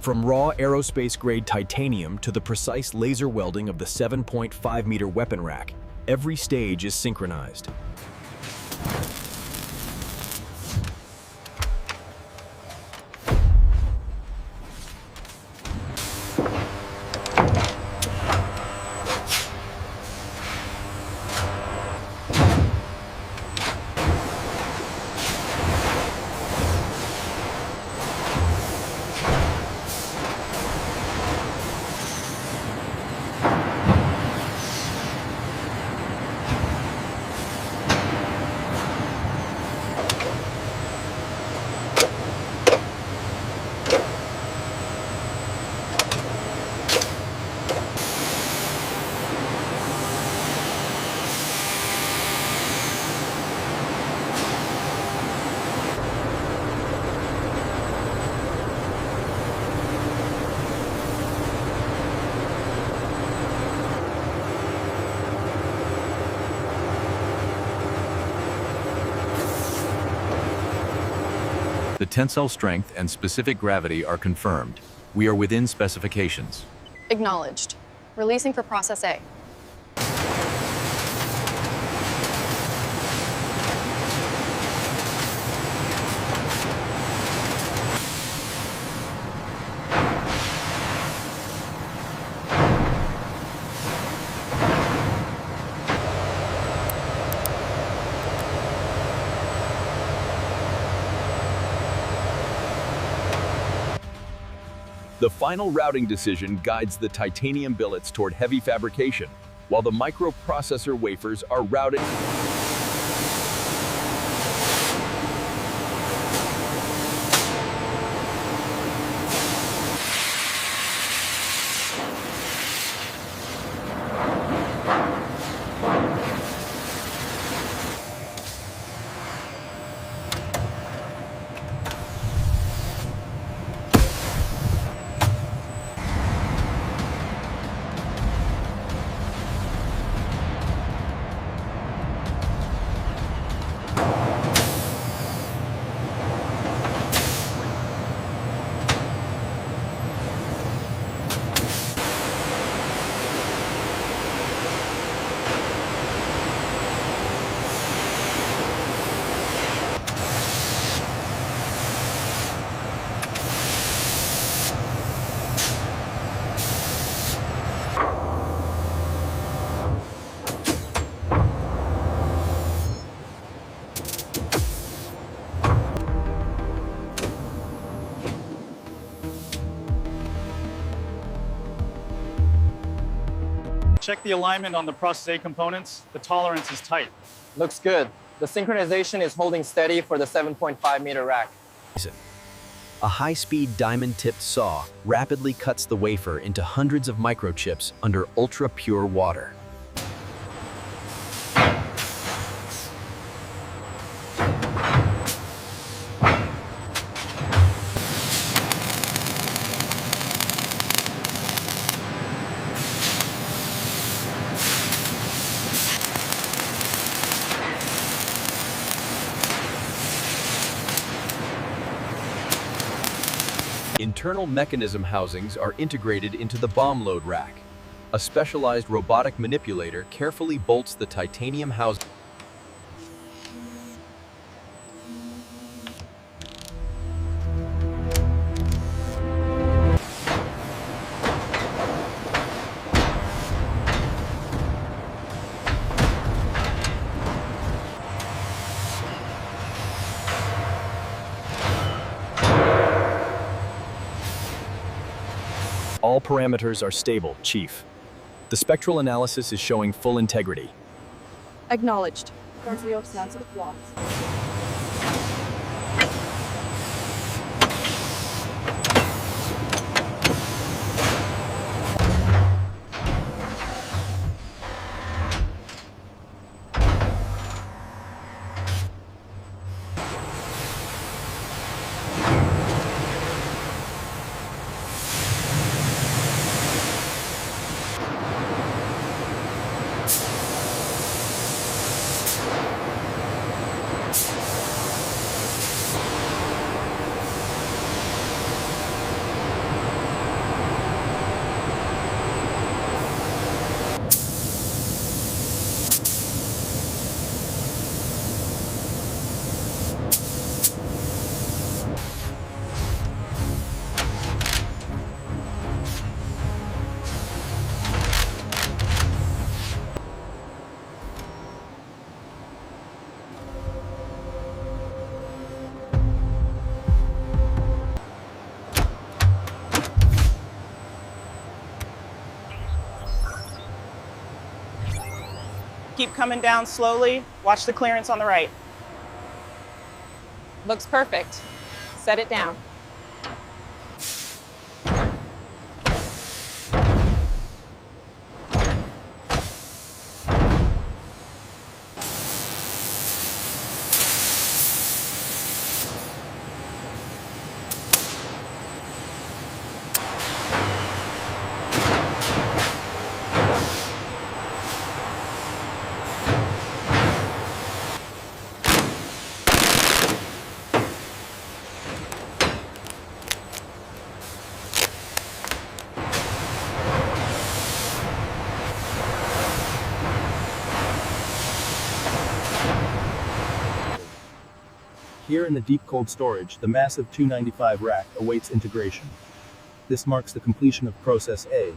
From raw aerospace-grade titanium to the precise laser welding of the 7.5-meter weapon rack, every stage is synchronized. The tensile strength and specific gravity are confirmed. We are within specifications. Acknowledged. Releasing for Process A. The final routing decision guides the titanium billets toward heavy fabrication, while the microprocessor wafers are routed. Check the alignment on the Process A components. The tolerance is tight. Looks good. The synchronization is holding steady for the 7.5-meter rack. A high-speed diamond-tipped saw rapidly cuts the wafer into hundreds of microchips under ultra-pure water. Internal mechanism housings are integrated into the bomb load rack. A specialized robotic manipulator carefully bolts the titanium housing. All parameters are stable, Chief. The spectral analysis is showing full integrity. Acknowledged. Keep coming down slowly. Watch the clearance on the right. Looks perfect. Set it down. Here in the deep cold storage, the massive Tu-95 rack awaits integration. This marks the completion of Process A.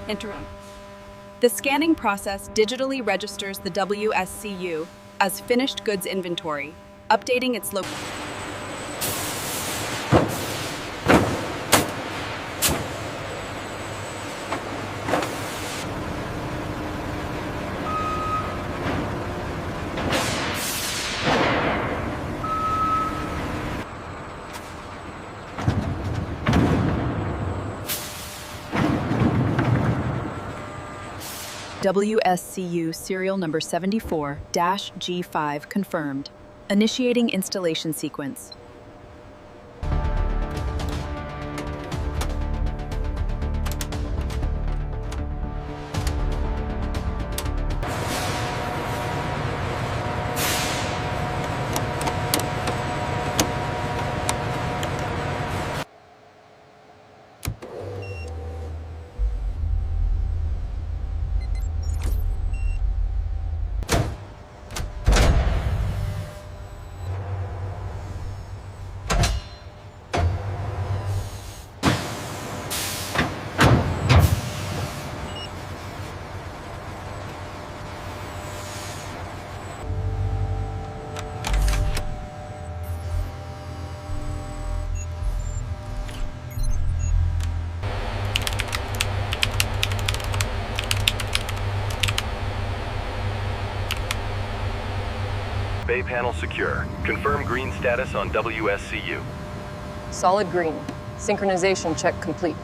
Interim. The scanning process digitally registers the WSCU as finished goods inventory, updating its location. WSCU serial number 74-G5 confirmed. Initiating installation sequence. bay panel secure. Confirm green status on WSCU. Solid green. Synchronization check complete.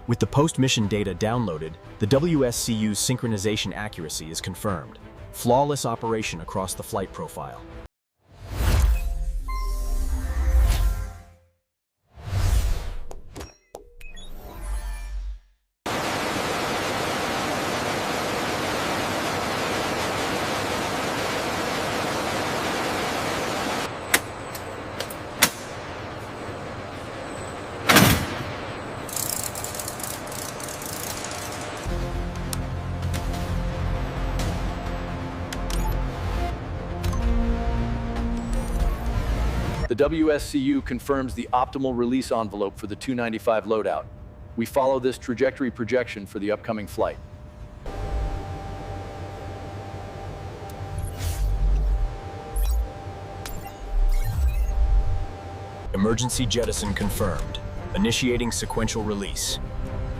With the post-mission data downloaded, the WSCU's synchronization accuracy is confirmed. Flawless operation across the flight profile. The WSCU confirms the optimal release envelope for the Tu-95 loadout. We follow this trajectory projection for the upcoming flight. Emergency jettison confirmed. Initiating sequential release.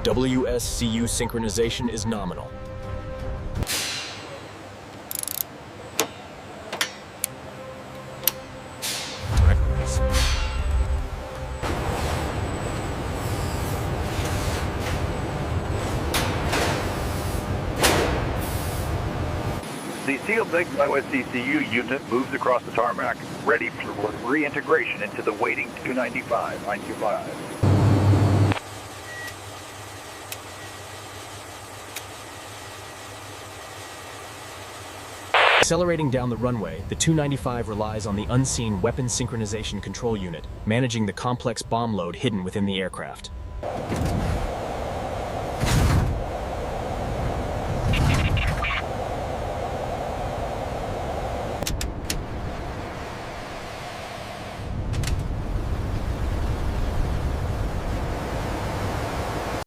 WSCU synchronization is nominal. The sealed WSCU unit moves across the tarmac, ready for reintegration into the waiting Tu-95. Accelerating down the runway, the Tu-95 relies on the unseen Weapon Synchronization control unit, managing the complex bomb load hidden within the aircraft.